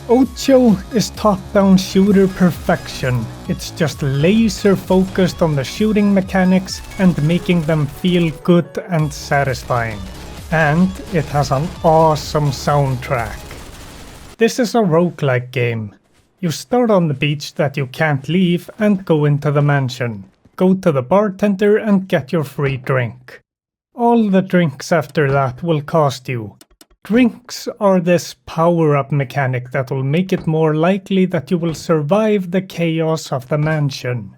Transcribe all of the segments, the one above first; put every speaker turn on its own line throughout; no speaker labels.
Otxo is top-down shooter perfection. It's just laser focused on the shooting mechanics and making them feel good and satisfying. And it has an awesome soundtrack. This is a roguelike game. You start on the beach that you can't leave and go into the mansion. Go to the bartender and get your free drink. All the drinks after that will cost you. Drinks are this power-up mechanic that will make it more likely that you will survive the chaos of the mansion.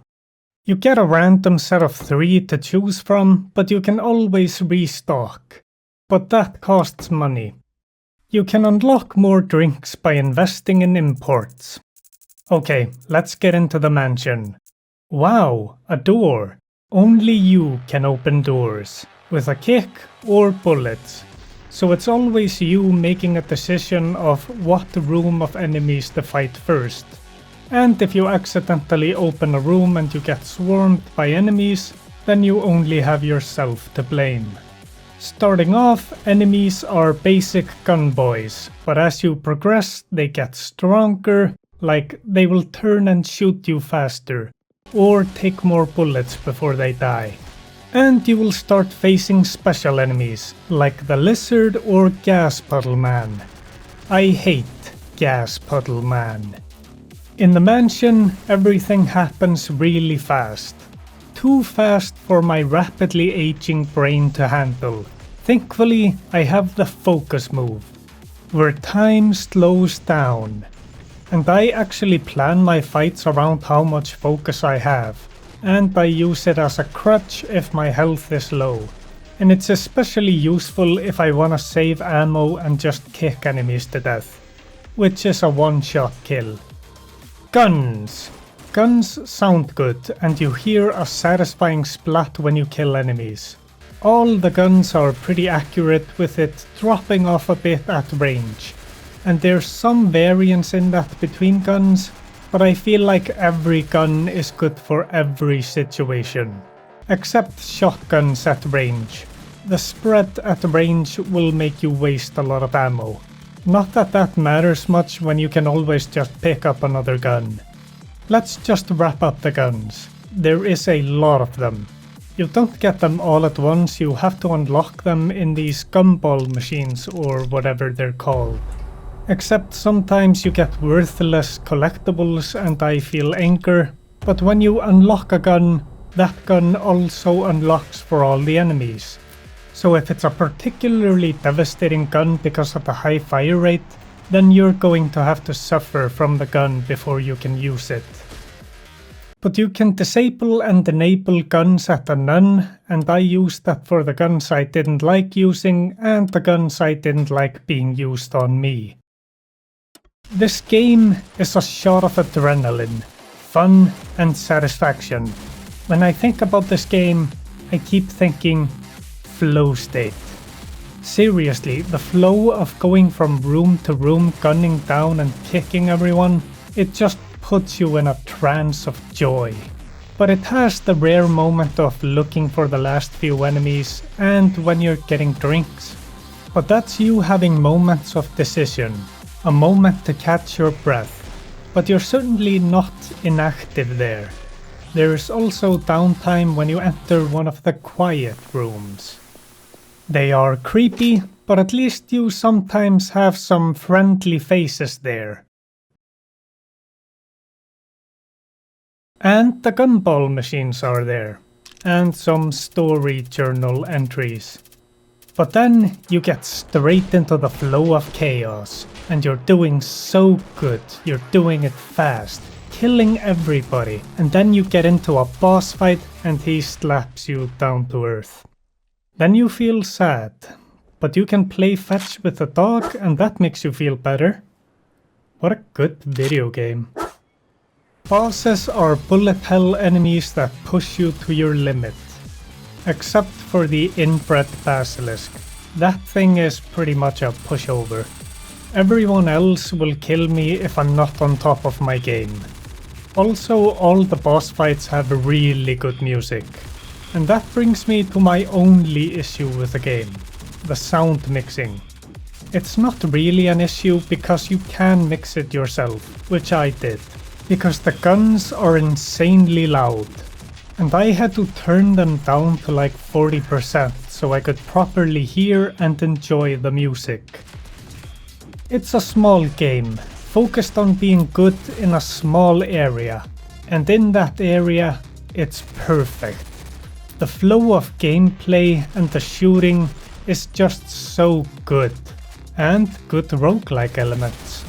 You get a random set of 3 to choose from, but you can always restock. But that costs money. You can unlock more drinks by investing in imports. Okay, let's get into the mansion. Wow, a door. Only you can open doors, with a kick or bullets. So it's always you making a decision of what room of enemies to fight first. And if you accidentally open a room and you get swarmed by enemies, then you only have yourself to blame. Starting off, enemies are basic gun boys, but as you progress they get stronger, like they will turn and shoot you faster, or take more bullets before they die. And you will start facing special enemies, like the lizard or gas puddle man. I hate gas puddle man. In the mansion, everything happens really fast. Too fast for my rapidly aging brain to handle. Thankfully, I have the focus move, where time slows down. And I actually plan my fights around how much focus I have. And I use it as a crutch if my health is low. And it's especially useful if I wanna save ammo and just kick enemies to death, which is a one-shot kill. Guns! Guns sound good and you hear a satisfying splat when you kill enemies. All the guns are pretty accurate with it dropping off a bit at range. And there's some variance in that between guns, but I feel like every gun is good for every situation. Except shotguns at range. The spread at range will make you waste a lot of ammo. Not that that matters much when you can always just pick up another gun. Let's just wrap up the guns. There is a lot of them. You don't get them all at once, you have to unlock them in these gumball machines or whatever they're called. Except sometimes you get worthless collectibles and I feel anger, but when you unlock a gun, that gun also unlocks for all the enemies. So if it's a particularly devastating gun because of the high fire rate, then you're going to have to suffer from the gun before you can use it. But you can disable and enable guns at a none, and I used that for the guns I didn't like using and the guns I didn't like being used on me. This game is a shot of adrenaline, fun and satisfaction. When I think about this game, I keep thinking flow state. Seriously, the flow of going from room to room, gunning down and kicking everyone, it just puts you in a trance of joy. But it has the rare moment of looking for the last few enemies and when you're getting drinks. But that's you having moments of decision. A moment to catch your breath, but you're certainly not inactive there. There is also downtime when you enter one of the quiet rooms. They are creepy, but at least you sometimes have some friendly faces there. And the gumball machines are there, and some story journal entries. But then you get straight into the flow of chaos, and you're doing so good, you're doing it fast, killing everybody, and then you get into a boss fight and he slaps you down to earth. Then you feel sad, but you can play fetch with the dog and that makes you feel better. What a good video game. Bosses are bullet hell enemies that push you to your limit. Except for the inbred basilisk. That thing is pretty much a pushover. Everyone else will kill me if I'm not on top of my game. Also, all the boss fights have really good music. And that brings me to my only issue with the game. The sound mixing. It's not really an issue because you can mix it yourself, which I did, because the guns are insanely loud. And I had to turn them down to like 40% so I could properly hear and enjoy the music. It's a small game, focused on being good in a small area, and in that area, it's perfect. The flow of gameplay and the shooting is just so good, and good roguelike elements.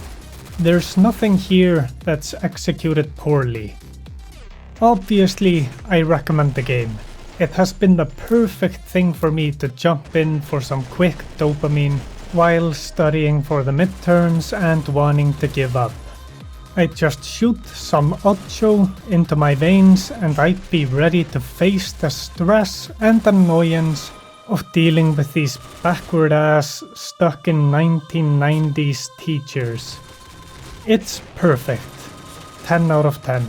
There's nothing here that's executed poorly. Obviously, I recommend the game. It has been the perfect thing for me to jump in for some quick dopamine while studying for the midterms and wanting to give up. I'd just shoot some Otxo into my veins and I'd be ready to face the stress and annoyance of dealing with these backward ass stuck in 1990s teachers. It's perfect. 10 out of 10.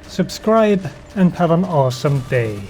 Subscribe and have an awesome day.